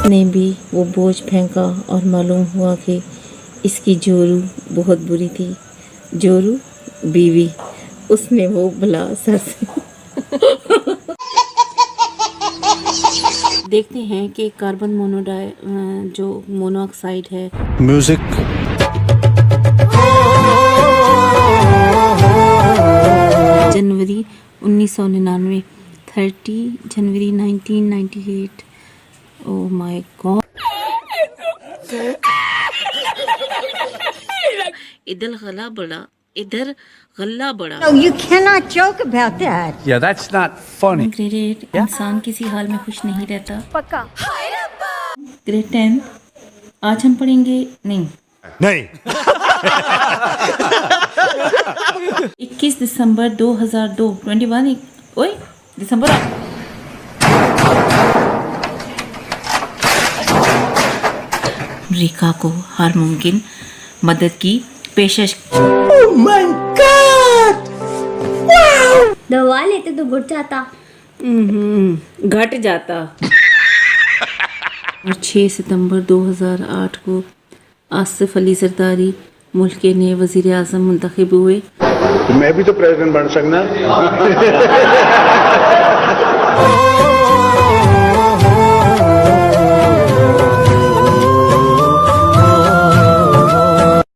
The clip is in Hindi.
ने भी वो बोझ फेंका और मालूम हुआ कि इसकी जोरू बहुत बुरी थी। जोरू बीवी, उसने वो भला सर से देखते हैं कि कार्बन जो मोनोऑक्साइड है music January 1999 30 January 1998। Oh my God. इधर गल्ला बड़ा। No, you cannot joke about that. Yeah, that's not funny. Grade 8 इंसान किसी हाल में खुश नहीं रहता। पक्का। ग्रेड 10 आज हम पढ़ेंगे नहीं। 21 दिसंबर 2002 21 ओए दिसंबर अमेरिका को हर मुमकिन मदद की पेशकश। दवा लेते तो घुट जाता। घट जाता। और 6 सितंबर 2008 को आसिफ अली जरदारी मुल्क के नए वजीर आज़म मुंतखब हुए। मैं भी तो प्रेसिडेंट बन सकना।